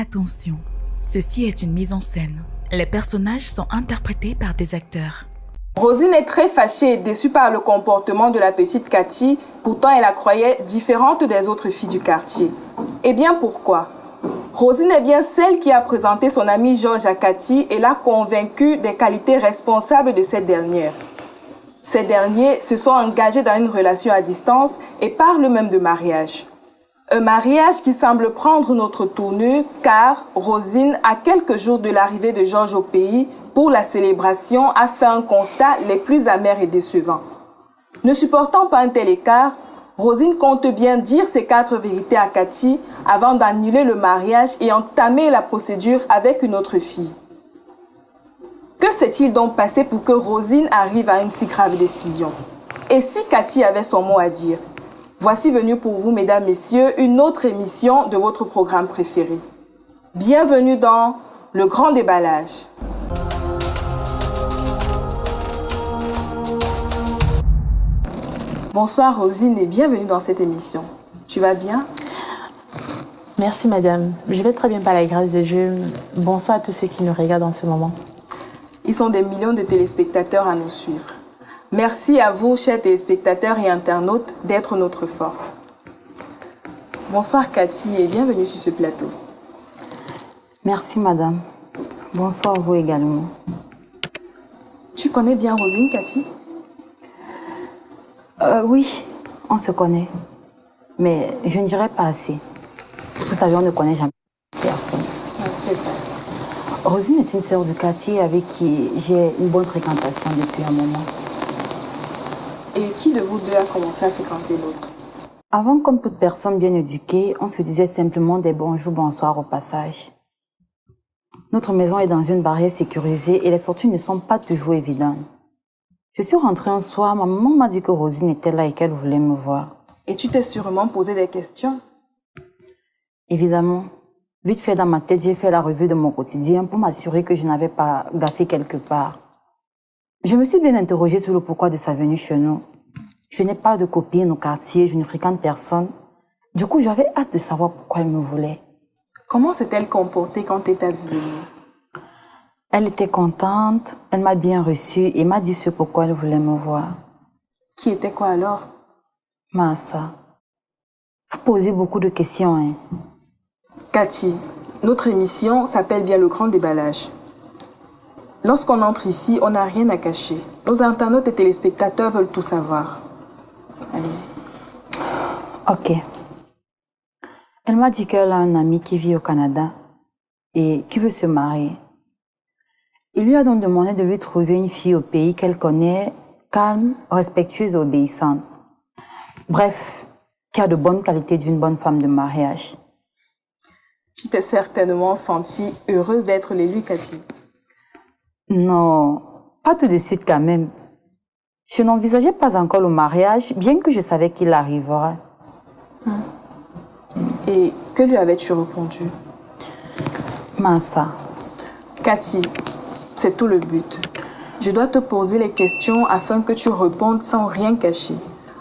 Attention, ceci est une mise en scène. Les personnages sont interprétés par des acteurs. Rosine est très fâchée et déçue par le comportement de la petite Cathy, pourtant elle la croyait différente des autres filles du quartier. Eh bien pourquoi? Rosine est bien celle qui a présenté son ami Georges à Cathy et l'a convaincue des qualités responsables de cette dernière. Ces derniers se sont engagés dans une relation à distance et parlent même de mariage. Un mariage qui semble prendre notre tournure car Rosine, à quelques jours de l'arrivée de Georges au pays, pour la célébration, a fait un constat les plus amers et décevants. Ne supportant pas un tel écart, Rosine compte bien dire ses 4 vérités à Cathy avant d'annuler le mariage et entamer la procédure avec une autre fille. Que s'est-il donc passé pour que Rosine arrive à une si grave décision? Et si Cathy avait son mot à dire? Voici venue pour vous, mesdames, messieurs, une autre émission de votre programme préféré. Bienvenue dans Le Grand Déballage. Bonsoir Rosine et bienvenue dans cette émission. Tu vas bien? Merci madame. Je vais très bien par la grâce de Dieu. Bonsoir à tous ceux qui nous regardent en ce moment. Ils sont des millions de téléspectateurs à nous suivre. Merci à vous, chers téléspectateurs et internautes, d'être notre force. Bonsoir Cathy et bienvenue sur ce plateau. Merci madame. Bonsoir à vous également. Tu connais bien Rosine, Cathy? Oui, on se connaît. Mais je ne dirais pas assez. Vous savez, on ne connaît jamais personne. C'est vrai. Rosine est une sœur de Cathy avec qui j'ai une bonne fréquentation depuis un moment. Et qui de vous deux a commencé à fréquenter l'autre? Avant, comme toute personne bien éduquée, on se disait simplement des bonjours, bonsoir au passage. Notre maison est dans une barrière sécurisée et les sorties ne sont pas toujours évidentes. Je suis rentrée un soir, ma maman m'a dit que Rosine était là et qu'elle voulait me voir. Et tu t'es sûrement posé des questions? Évidemment. Vite fait dans ma tête, j'ai fait la revue de mon quotidien pour m'assurer que je n'avais pas gaffé quelque part. Je me suis bien interrogée sur le pourquoi de sa venue chez nous. Je n'ai pas de copine au quartier, je ne fréquente personne. Du coup, j'avais hâte de savoir pourquoi elle me voulait. Comment s'est-elle comportée quand elle t'a vue? Elle était contente, elle m'a bien reçue et m'a dit ce pourquoi elle voulait me voir. Qui était quoi alors? Massa, vous posez beaucoup de questions, hein. Cathy, notre émission s'appelle bien Le Grand Déballage. Lorsqu'on entre ici, on n'a rien à cacher. Nos internautes et téléspectateurs veulent tout savoir. Allez-y. Ok. Elle m'a dit qu'elle a un ami qui vit au Canada et qui veut se marier. Il lui a donc demandé de lui trouver une fille au pays qu'elle connaît, calme, respectueuse et obéissante. Bref, qui a de bonnes qualités d'une bonne femme de mariage. Tu t'es certainement sentie heureuse d'être l'élue, Cathy. Non, pas tout de suite quand même. Je n'envisageais pas encore le mariage, bien que je savais qu'il arriverait. Et que lui avais-tu répondu? Massa. Cathy, c'est tout le but. Je dois te poser les questions afin que tu répondes sans rien cacher.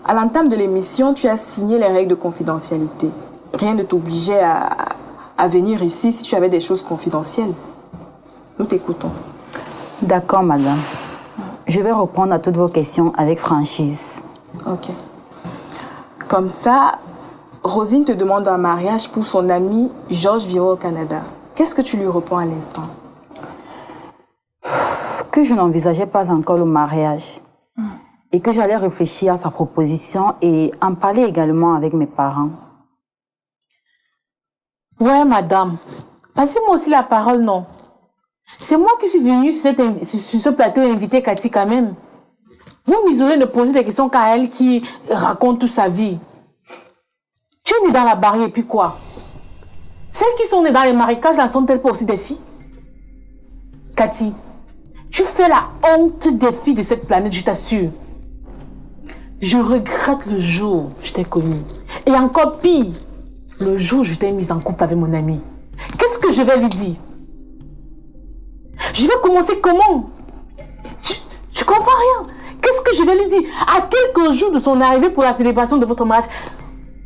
À l'entame de l'émission, tu as signé les règles de confidentialité. Rien ne t'obligeait à venir ici si tu avais des choses confidentielles. Nous t'écoutons. D'accord, madame. Je vais répondre à toutes vos questions avec franchise. Ok. Comme ça, Rosine te demande un mariage pour son ami Georges vivant au Canada. Qu'est-ce que tu lui réponds à l'instant? Que je n'envisageais pas encore le mariage. Et que j'allais réfléchir à sa proposition et en parler également avec mes parents. Ouais madame, passez-moi aussi la parole, non? C'est moi qui suis venue sur ce plateau inviter Cathy quand même. Vous m'isolez de poser des questions qu'à elle qui raconte toute sa vie. Tu es née dans la barrière et puis quoi? Celles qui sont nées dans les marécages là sont-elles pas aussi des filles? Cathy, tu fais la honte des filles de cette planète, je t'assure. Je regrette le jour où je t'ai connue. Et encore pire, le jour où je t'ai mise en couple avec mon ami. Qu'est-ce que je vais lui dire? Je vais commencer comment? Je comprends rien. Qu'est-ce que je vais lui dire? À quelques jours de son arrivée pour la célébration de votre mariage,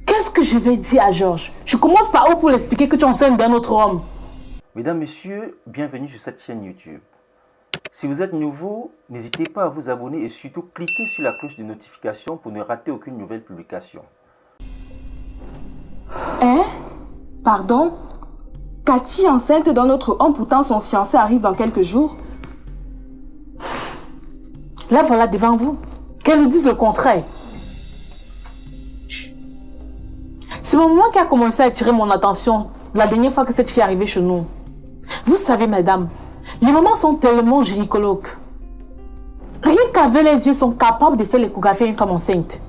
qu'est-ce que je vais dire à Georges? Je commence par où pour l'expliquer que tu es enceinte d'un autre homme? Mesdames, Messieurs, bienvenue sur cette chaîne YouTube. Si vous êtes nouveau, n'hésitez pas à vous abonner et surtout cliquez sur la cloche de notification pour ne rater aucune nouvelle publication. Hein? Pardon? Cathy enceinte d'un autre homme, pourtant son fiancé arrive dans quelques jours? Là, voilà devant vous. Qu'elle nous dise le contraire. Chut. C'est le moment qui a commencé à attirer mon attention la dernière fois que cette fille est arrivée chez nous. Vous savez, madame, les mamans sont tellement gynécologues. Rien qu'avec les yeux, sont capables de faire l'échographie à une femme enceinte.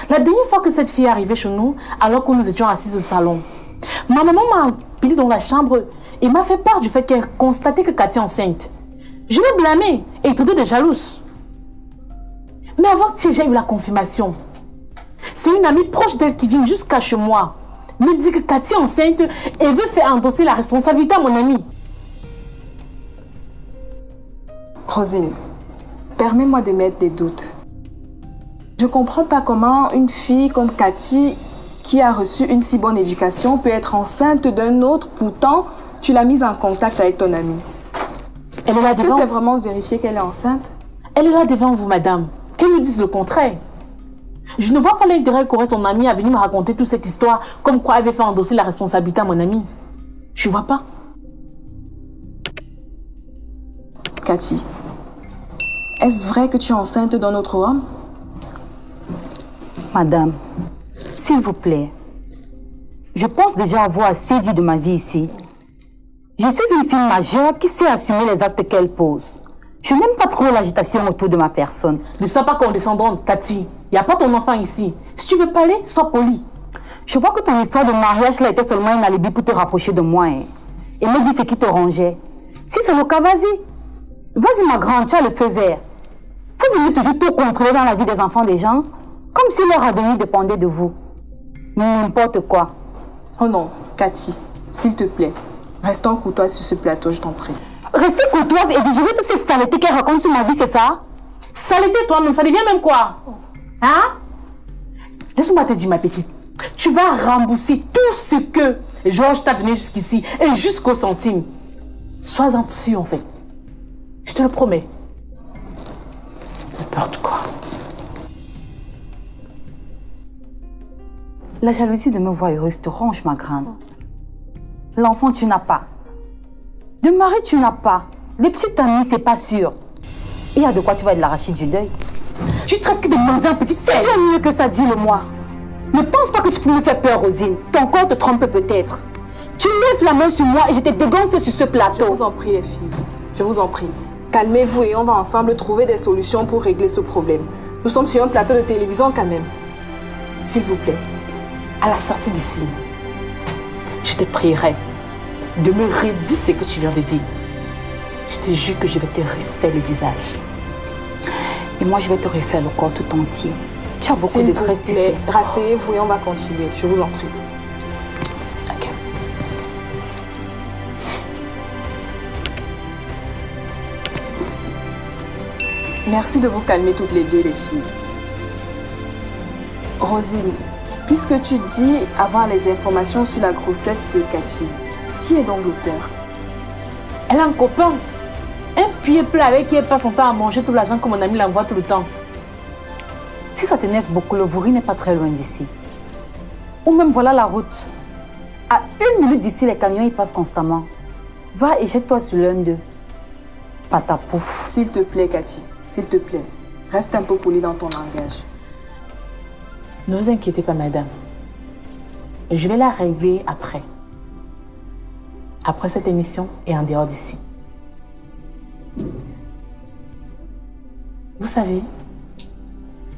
La dernière fois que cette fille est arrivée chez nous, alors que nous étions assises au salon, ma maman m'a appelée dans la chambre et m'a fait part du fait qu'elle constatait que Cathy est enceinte. Je l'ai blâmée et traité de jalouse. Mais avant que j'ai eu la confirmation, c'est une amie proche d'elle qui vient jusqu'à chez moi me dit que Cathy est enceinte et veut faire endosser la responsabilité à mon amie. Rosine, permets-moi d'émettre des doutes. Je ne comprends pas comment une fille comme Cathy, qui a reçu une si bonne éducation, peut être enceinte d'un autre, pourtant tu l'as mise en contact avec ton amie. Elle est là Est-ce que devant c'est vous. vraiment vérifié qu'elle est enceinte? Elle est là devant vous, madame. Qu'elle nous dise le contraire. Je ne vois pas l'intérêt qu'aurait son amie à venir me raconter toute cette histoire, comme quoi elle avait fait endosser la responsabilité à mon amie. Je ne vois pas. Cathy, est-ce vrai que tu es enceinte d'un autre homme? Madame, s'il vous plaît, je pense déjà avoir assez dit de ma vie ici. Je suis une fille majeure qui sait assumer les actes qu'elle pose. Je n'aime pas trop l'agitation autour de ma personne. Ne sois pas condescendante, Cathy. Il n'y a pas ton enfant ici. Si tu veux parler, sois poli. Je vois que ton histoire de mariage là était seulement un alibi pour te rapprocher de moi. Hein. Et me dire ce qui te rongeait. Si c'est le cas, vas-y. Vas-y, ma grande, tu as le feu vert. Vous aimez toujours tout contrôler dans la vie des enfants des gens, comme si leur avenir dépendait de vous. N'importe quoi. Oh non, Cathy, s'il te plaît, restons courtois sur ce plateau, je t'en prie. Rester courtoise et digérer toutes ces saletés qu'elle raconte sur ma vie, c'est ça? Saleté toi-même, ça devient même quoi? Hein? Laisse-moi te dire, ma petite. Tu vas rembourser tout ce que Georges t'a donné jusqu'ici et jusqu'au centime. Sois-en dessus, en fait. Je te le promets. N'importe quoi. La jalousie de me voir heureuse te ronge, ma grande. L'enfant, tu n'as pas. De mari, tu n'as pas. Les petites amies, c'est pas sûr. Il y a de quoi tu vas être l'arracher du deuil. Tu traites que de manger en petite Tu selle. as mieux que ça, dis-le-moi. Ne pense pas que tu peux me faire peur, Rosine. Ton corps te trompe peut-être. Tu lèves la main sur moi et je te dégonfle sur ce Je plateau. vous en prie, les filles. Je vous en prie. Calmez-vous et on va ensemble trouver des solutions pour régler ce problème. Nous sommes sur un plateau de télévision quand même. S'il vous plaît. À la sortie d'ici, je te prierai de me redire ce que tu viens de dire. Je te jure que je vais te refaire le visage. Et moi, je vais te refaire le corps tout entier. Tu as beaucoup S'il de vous graisse, tu plaît, sais. rasseyez-vous et on va continuer. Je vous en prie. Ok. Merci de vous calmer toutes les deux, les filles. Rosine, puisque tu dis avoir les informations sur la grossesse de Cathy, qui est donc l'auteur? Elle a un copain. Un pied plat avec qui elle passe son temps à manger tout l'argent que mon ami l'envoie tout le temps. Si ça t'énerve beaucoup, le Vouri n'est pas très loin d'ici. Ou même voilà la route. À 1 minute d'ici, les camions ils passent constamment. Va et jette-toi sur l'un d'eux. Patapouf. S'il te plaît, Cathy, s'il te plaît, reste un peu poli dans ton langage. Ne vous inquiétez pas, madame. Je vais la régler après. Après cette émission et en dehors d'ici. Vous savez,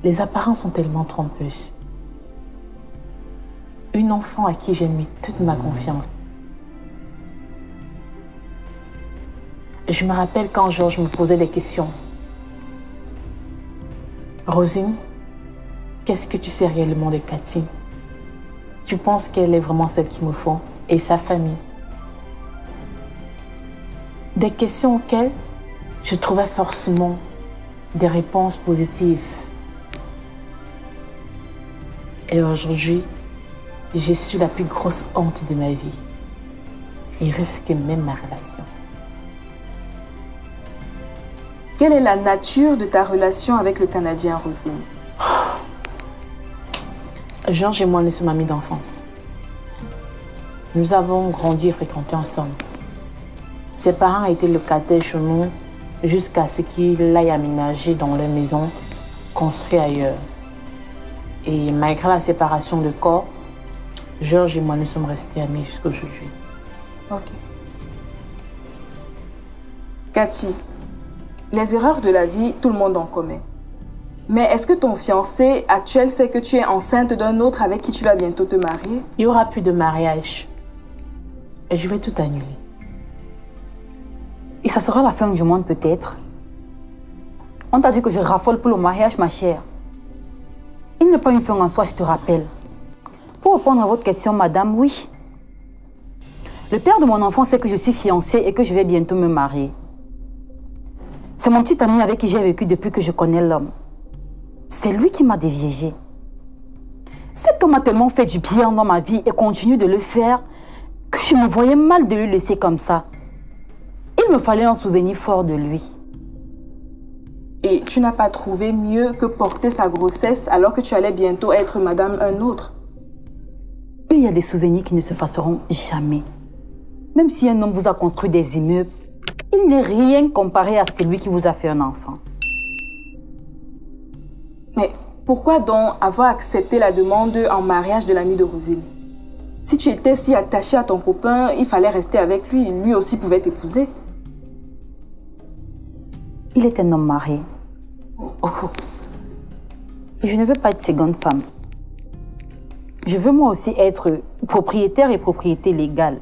les apparences sont tellement trompeuses. Une enfant à qui j'ai mis toute ma confiance. Je me rappelle quand Georges me posait des questions. Rosine, qu'est-ce que tu sais réellement de Cathy? Tu penses qu'elle est vraiment celle qu'il me faut? Et sa famille? Des questions auxquelles je trouvais forcément des réponses positives. Et aujourd'hui, j'ai su la plus grosse honte de ma vie. Il risque même ma relation. Quelle est la nature de ta relation avec le Canadien, Rosine? Georges et moi, nous sommes amis d'enfance. Nous avons grandi et fréquenté ensemble. Ses parents étaient locataires chez nous jusqu'à ce qu'il aille aménager dans leur maison, construite ailleurs. Et malgré la séparation de corps, Georges et moi, nous sommes restés amis jusqu'à aujourd'hui. Ok. Cathy, les erreurs de la vie, tout le monde en commet. Mais est-ce que ton fiancé actuel sait que tu es enceinte d'un autre avec qui tu vas bientôt te marier? Il n'y aura plus de mariage. Et je vais tout annuler. Et ça sera la fin du monde peut-être. On t'a dit que je raffole pour le mariage, ma chère. Il n'est pas une fin en soi, je te rappelle. Pour répondre à votre question, madame, oui. Le père de mon enfant sait que je suis fiancée et que je vais bientôt me marier. C'est mon petit ami avec qui j'ai vécu depuis que je connais l'homme. C'est lui qui m'a déviégée. Cet homme a tellement fait du bien dans ma vie et continue de le faire que je me voyais mal de le laisser comme ça. Il me fallait un souvenir fort de lui. Et tu n'as pas trouvé mieux que porter sa grossesse alors que tu allais bientôt être madame un autre? Il y a des souvenirs qui ne se effaceront jamais. Même si un homme vous a construit des immeubles, il n'est rien comparé à celui qui vous a fait un enfant. Mais pourquoi donc avoir accepté la demande en mariage de l'ami de Rosine? Si tu étais si attachée à ton copain, il fallait rester avec lui. Lui aussi pouvait t'épouser. Il est un homme marié. Et je ne veux pas être seconde femme. Je veux moi aussi être propriétaire et propriété légale.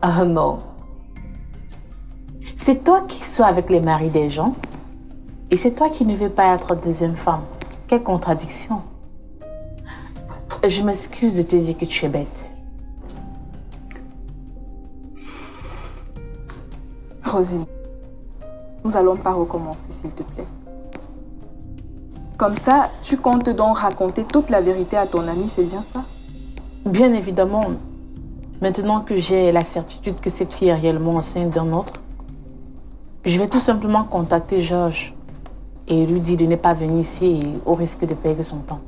Ah non. C'est toi qui sois avec les maris des gens et c'est toi qui ne veux pas être deuxième femme. Quelle contradiction. Je m'excuse de te dire que tu es bête. Rosine, nous n'allons pas recommencer, s'il te plaît. Comme ça, tu comptes donc raconter toute la vérité à ton ami, c'est bien ça? Bien évidemment, maintenant que j'ai la certitude que cette fille est réellement enceinte d'un autre, je vais tout simplement contacter Georges et lui dire de ne pas venir ici au risque de perdre son temps.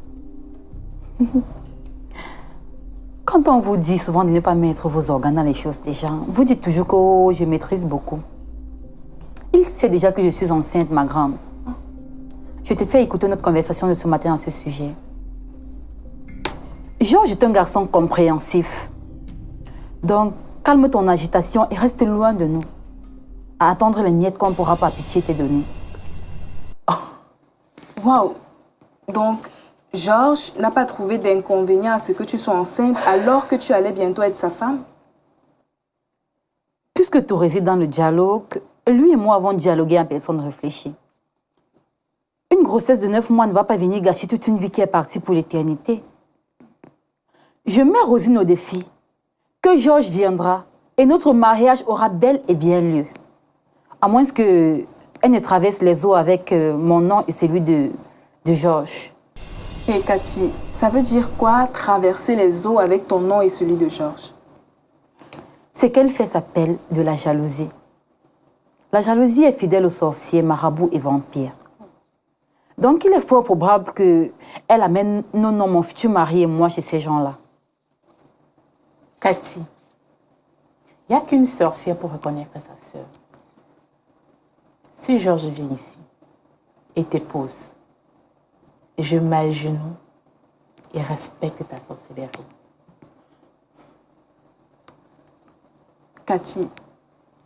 Quand on vous dit souvent de ne pas mettre vos organes dans les choses des gens, vous dites toujours que oh, je maîtrise beaucoup. Il sait déjà que je suis enceinte, ma grande. Je te fais écouter notre conversation de ce matin à ce sujet. Georges est un garçon compréhensif. Donc, calme ton agitation et reste loin de nous. À attendre les miettes qu'on pourra par pitié te donner. Waouh! Donc, Georges n'a pas trouvé d'inconvénient à ce que tu sois enceinte alors que tu allais bientôt être sa femme? Puisque tout réside dans le dialogue, lui et moi avons dialogué en personne réfléchie. Une grossesse de 9 mois ne va pas venir gâcher toute une vie qui est partie pour l'éternité. Je mets Rosine au défi que Georges viendra et notre mariage aura bel et bien lieu. À moins qu'elle ne traverse les eaux avec mon nom et celui de Georges. Et Cathy, ça veut dire quoi traverser les eaux avec ton nom et celui de Georges? Ce qu'elle fait s'appelle de la jalousie. La jalousie est fidèle aux sorciers, marabouts et vampires. Donc il est fort probable qu'elle amène non, mon futur mari et moi chez ces gens-là. Cathy, il n'y a qu'une sorcière pour reconnaître sa sœur. Si Georges vient ici et t'épouse, je m'agenouille et respecte ta sorcellerie. Cathy,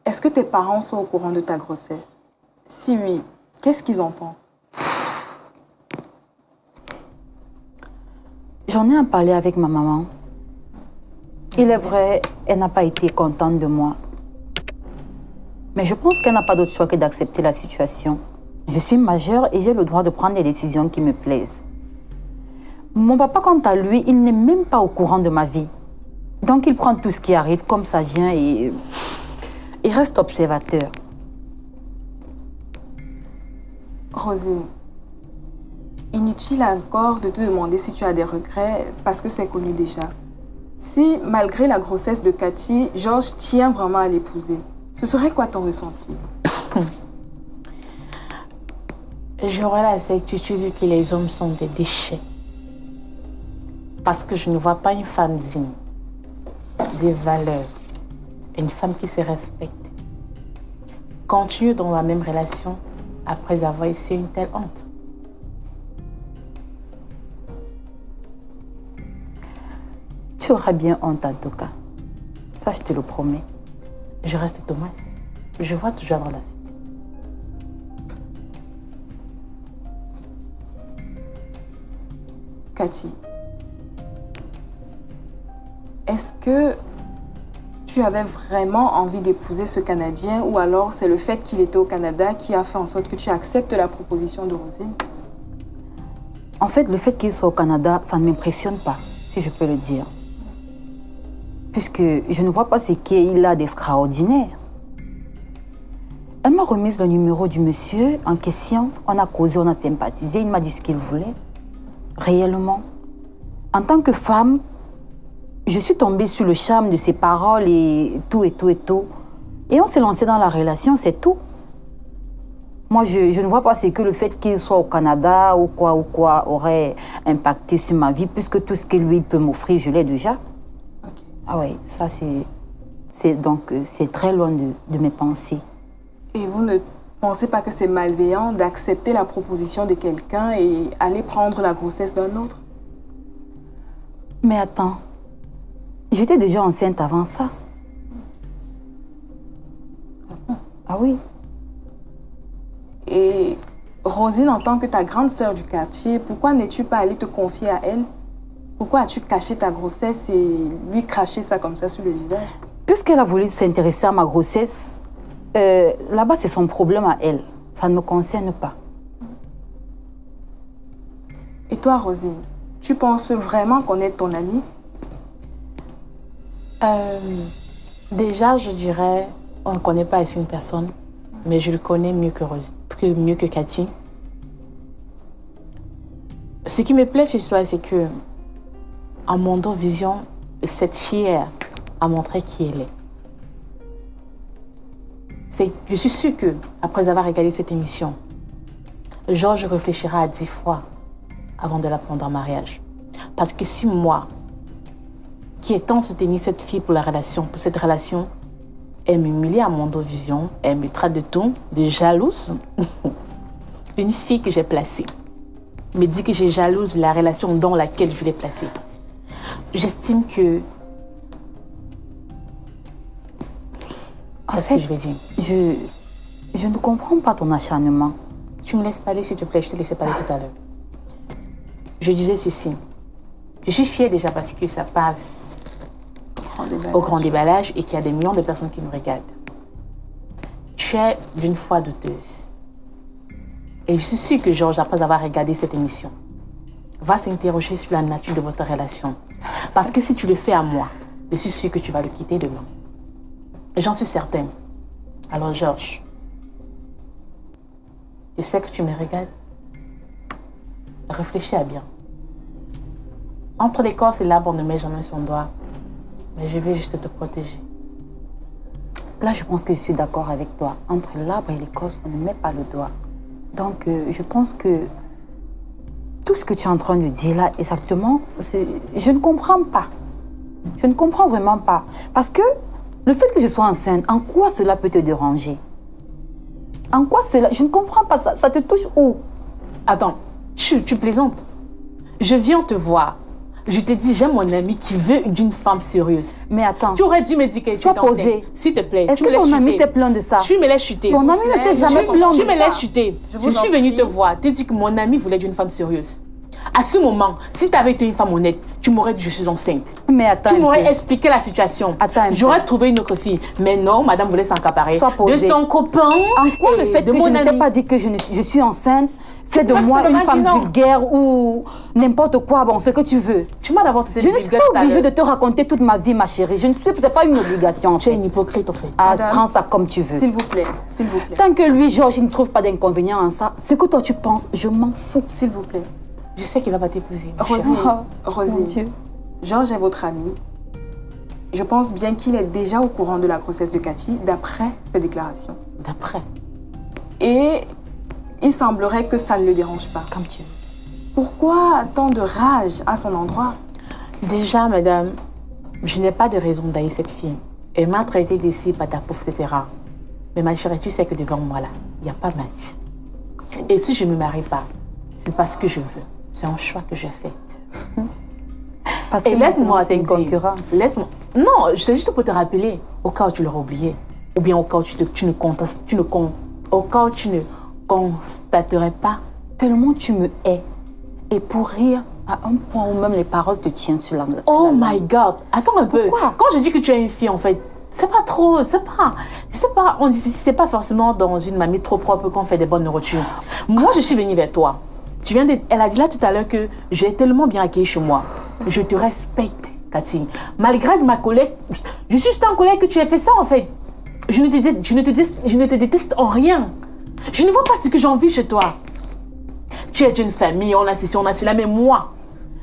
est-ce que tes parents sont au courant de ta grossesse? Si oui, qu'est-ce qu'ils en pensent? J'en ai parlé avec ma maman. Il est vrai, elle n'a pas été contente de moi. Mais je pense qu'elle n'a pas d'autre choix que d'accepter la situation. Je suis majeure et j'ai le droit de prendre des décisions qui me plaisent. Mon papa, quant à lui, il n'est même pas au courant de ma vie. Donc il prend tout ce qui arrive comme ça vient et il reste observateur. Rosine, inutile encore de te demander si tu as des regrets parce que c'est connu déjà. Si, malgré la grossesse de Cathy, Georges tient vraiment à l'épouser, ce serait quoi ton ressenti? J'aurais la certitude que les hommes sont des déchets. Parce que je ne vois pas une femme digne, des valeurs, une femme qui se respecte. Continue dans la même relation après avoir essuyé une telle honte. Tu auras bien honte en tout cas. Ça, je te le promets. Je reste Thomas. Je vois toujours dans la tête. Cathy, est-ce que tu avais vraiment envie d'épouser ce Canadien ou alors c'est le fait qu'il était au Canada qui a fait en sorte que tu acceptes la proposition de Rosine? En fait, le fait qu'il soit au Canada, ça ne m'impressionne pas, si je peux le dire. Puisque je ne vois pas ce qu'il a d'extraordinaire. Elle m'a remis le numéro du monsieur en question. On a causé, on a sympathisé. Il m'a dit ce qu'il voulait. Réellement. En tant que femme, je suis tombée sur le charme de ses paroles et tout, et tout, et tout. Et on s'est lancé dans la relation, c'est tout. Moi, je ne vois pas ce que le fait qu'il soit au Canada ou quoi aurait impacté sur ma vie, puisque tout ce que lui peut m'offrir, je l'ai déjà. Okay. Ah oui, ça c'est très loin de mes pensées. Et vous ne pensez pas que c'est malveillant d'accepter la proposition de quelqu'un et aller prendre la grossesse d'un autre? Mais attends, j'étais déjà enceinte avant ça. Ah oui. Et Rosine, en tant que ta grande sœur du quartier, pourquoi n'es-tu pas allée te confier à elle? Pourquoi as-tu caché ta grossesse et lui craché ça comme ça sur le visage? Puisqu'elle a voulu s'intéresser à ma grossesse, là-bas c'est son problème à elle. Ça ne me concerne pas. Et toi, Rosine, tu penses vraiment qu'on est ton amie? Déjà, je dirais, on ne connaît pas ici une personne, mais je le connais mieux que Cathy. Ce qui me plaît chez toi, c'est que, en Mondo Vision, cette fille a montré qui elle est. Je suis sûre que, après avoir regardé cette émission, Georges réfléchira à 10 fois avant de la prendre en mariage. Parce que si moi, qui ai tant soutenu cette fille pour cette relation, elle m'humilie à Mondo Vision, elle me traite de tout, de jalouse. Une fille que j'ai placée me dit que j'ai jalouse de la relation dans laquelle je l'ai placée. J'estime que... En fait, ce que je vais dire. Je ne comprends pas ton acharnement. Tu me laisses parler, s'il te plaît, je te laissais parler tout à l'heure. Je disais ceci. Je suis fière déjà parce que ça passe au grand déballage et qu'il y a des millions de personnes qui me regardent. Tu es d'une foi douteuse. Et je suis sûre que Georges, après avoir regardé cette émission, va s'interroger sur la nature de votre relation. Parce que si tu le fais à moi, je suis sûre que tu vas le quitter demain. Et j'en suis certaine. Alors Georges, je sais que tu me regardes. Réfléchis à bien. Entre l'écorce et l'arbre, on ne met jamais son doigt. Mais je vais juste te protéger. Là, je pense que je suis d'accord avec toi. Entre l'arbre et l'écorce, on ne met pas le doigt. Donc, je pense que tout ce que tu es en train de dire là, exactement, je ne comprends pas. Je ne comprends vraiment pas. Parce que le fait que je sois enceinte, en quoi cela peut te déranger? En quoi cela? Je ne comprends pas. Ça te touche où? Attends, tu plaisantes. Je viens te voir. Je te dis, j'ai mon ami qui veut d'une femme sérieuse. Mais attends. Tu aurais dû me dire que tu es enceinte. S'il te plaît, est-ce que ton ami s'est plaint de ça? Tu me laisses chuter. Son ami ne s'est jamais plaint de ça. Tu me laisses chuter. Je suis venue te voir. Tu dis que mon ami voulait d'une femme sérieuse. À ce moment, si tu avais été une femme honnête, tu m'aurais dit je suis enceinte. Mais attends. Tu m'aurais expliqué la situation. J'aurais trouvé une autre fille. Mais non, madame voulait s'accaparer de son copain. En quoi le fait que je ne t'ai pas dit que je suis enceinte fait de moi une femme vulgaire ou n'importe quoi, bon, ce que tu veux. Tu m'as d'abord été vulgaire. Je ne suis pas obligée de te raconter toute ma vie, ma chérie. C'est pas une obligation. Tu es une hypocrite, en fait. Ah, prends ça comme tu veux. S'il vous plaît, s'il vous plaît. Tant que lui, Georges, il ne trouve pas d'inconvénient en ça, ce que toi tu penses, je m'en fous. S'il vous plaît. Je sais qu'il va pas t'épouser. Rosine, Mon Dieu. Georges est votre ami. Je pense bien qu'il est déjà au courant de la grossesse de Cathy, d'après ses déclarations. D'après. Et il semblerait que ça ne le dérange pas. Comme tu veux. Pourquoi tant de rage à son endroit? Déjà, madame, je n'ai pas de raison d'haïr cette fille. Elle m'a traité d'ici, patapouf, etc. Mais ma chérie, tu sais que devant moi, là, il n'y a pas match. Et si je ne me marie pas, c'est parce que je veux. C'est un choix que j'ai fait. Parce Et que laisse-moi c'est une te dire, concurrence. laisse-moi. Non, c'est juste pour te rappeler, au cas où tu l'auras oublié, ou bien au cas où au cas où tu ne constaterais pas. Tellement tu me hais. Et pour rire, à un point où même les paroles te tiennent sur la langue. Oh my God, attends un peu. Pourquoi? Quand je dis que tu es une fille, en fait, c'est pas trop, on dit c'est pas forcément dans une mamie trop propre qu'on fait des bonnes nourritures. Moi, je suis venue vers toi. Elle a dit là tout à l'heure que j'ai tellement bien accueilli chez moi. Je te respecte, Cathy. Malgré ma collègue, je suis juste en colère que tu aies fait ça, en fait. Je ne te déteste en rien. Je ne vois pas ce que j'ai envie chez toi. Tu es d'une famille, on a ceci, on a cela, mais moi,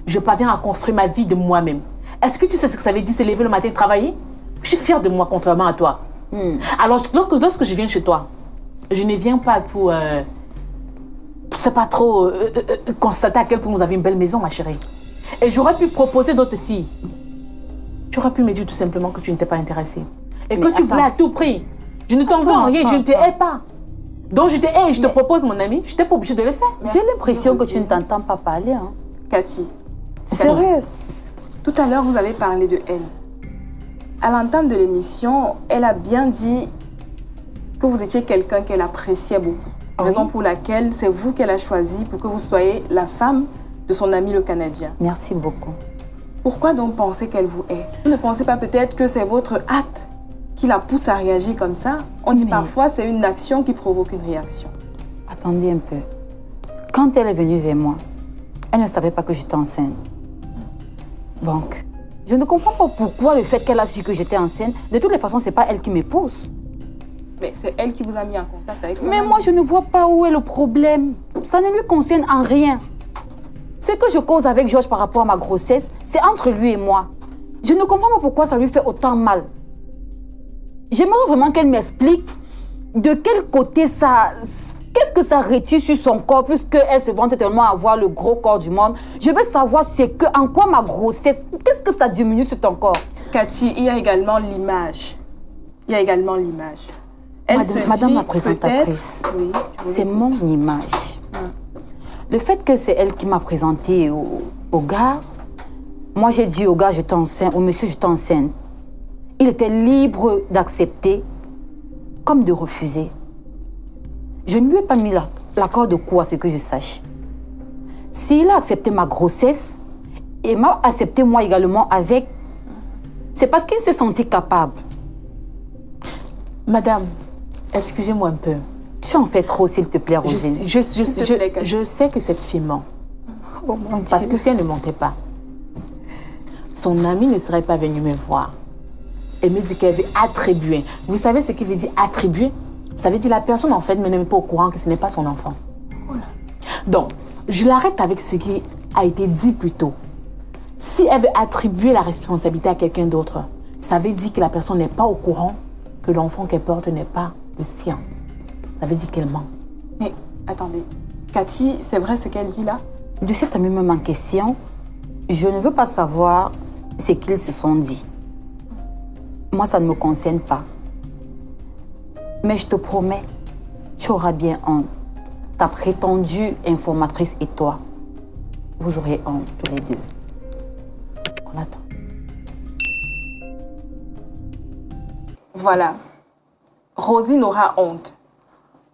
je parviens à construire ma vie de moi-même. Est-ce que tu sais ce que ça veut dire, se lever le matin et travailler? Je suis fière de moi, contrairement à toi. Alors, lorsque je viens chez toi, je ne viens pas pour, c'est pas trop, constater à quel point vous avez une belle maison, ma chérie. Et j'aurais pu proposer d'autres filles. Tu aurais pu me dire tout simplement que tu n'étais pas intéressée. Et que tu voulais à tout prix. Je ne t'en veux en rien, je ne te hais pas. Donc je te hais et je te propose, mon ami, je n'étais pas obligée de le faire. J'ai l'impression que tu ne t'entends pas parler. Hein. Cathy, Sérieux? tout à l'heure, vous avez parlé de elle. À l'entame de l'émission, elle a bien dit que vous étiez quelqu'un qu'elle appréciait beaucoup. Raison pour laquelle c'est vous qu'elle a choisi pour que vous soyez la femme de son ami le Canadien. Merci beaucoup. Pourquoi donc penser qu'elle vous hait? Vous ne pensez pas peut-être que c'est votre acte qui la pousse à réagir comme ça? On dit parfois c'est une action qui provoque une réaction. Attendez un peu. Quand elle est venue vers moi, elle ne savait pas que j'étais enceinte. Donc, je ne comprends pas pourquoi le fait qu'elle a su que j'étais enceinte, de toutes les façons, c'est pas elle qui m'épouse. Mais c'est elle qui vous a mis en contact avec son Mais ami. moi, je ne vois pas où est le problème. Ça ne lui concerne en rien. Ce que je cause avec Georges par rapport à ma grossesse, c'est entre lui et moi. Je ne comprends pas pourquoi ça lui fait autant mal. J'aimerais vraiment qu'elle m'explique de quel côté ça... Qu'est-ce que ça retire sur son corps, puisqu'elle se vante tellement à avoir le gros corps du monde. Je veux savoir en quoi ma grossesse, qu'est-ce que ça diminue sur ton corps? Cathy, il y a également l'image. Elle se Madame dit la présentatrice, peut-être- Oui, c'est mon image. Le fait que c'est elle qui m'a présenté au gars, moi j'ai dit au gars j'étais enceinte, au monsieur j'étais enceinte. Il était libre d'accepter comme de refuser. Je ne lui ai pas mis l'accord de quoi, à ce que je sache. S'il a accepté ma grossesse et m'a accepté moi également avec, c'est parce qu'il s'est senti capable. Madame, excusez-moi un peu. Tu en fais trop, s'il te plaît, Rosine. Je sais que cette fille ment. Oh mon Dieu. Parce que si elle ne mentait pas, son amie ne serait pas venue me voir. Elle me dit qu'elle veut attribuer. Vous savez ce qui veut dire attribuer? Ça veut dire la personne, en fait, n'est même pas au courant que ce n'est pas son enfant. Donc, je l'arrête avec ce qui a été dit plus tôt. Si elle veut attribuer la responsabilité à quelqu'un d'autre, ça veut dire que la personne n'est pas au courant que l'enfant qu'elle porte n'est pas le sien. Ça veut dire qu'elle ment. Mais attendez, Cathy, c'est vrai ce qu'elle dit là? De cet ami même en question, je ne veux pas savoir ce qu'ils se sont dit. Moi, ça ne me concerne pas. Mais je te promets, tu auras bien honte. Ta prétendue informatrice et toi, vous aurez honte tous les deux. On attend. Voilà. Rosine aura honte.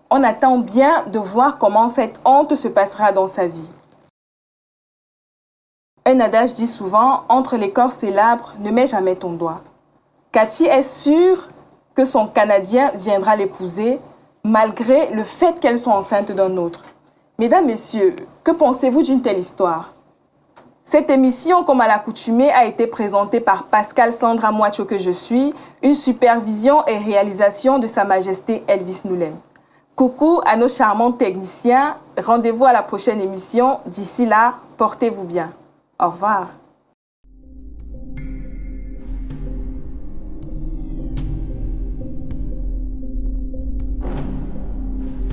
On attend bien de voir comment cette honte se passera dans sa vie. Un adage dit souvent, entre l'écorce et l'arbre, ne mets jamais ton doigt. Cathy est sûre que son Canadien viendra l'épouser, malgré le fait qu'elle soit enceinte d'un autre. Mesdames, Messieurs, que pensez-vous d'une telle histoire? Cette émission, comme à l'accoutumée, a été présentée par Pascal Sandra Moacho que je suis, une supervision et réalisation de Sa Majesté Elvis Noulem. Coucou à nos charmants techniciens, rendez-vous à la prochaine émission. D'ici là, portez-vous bien. Au revoir.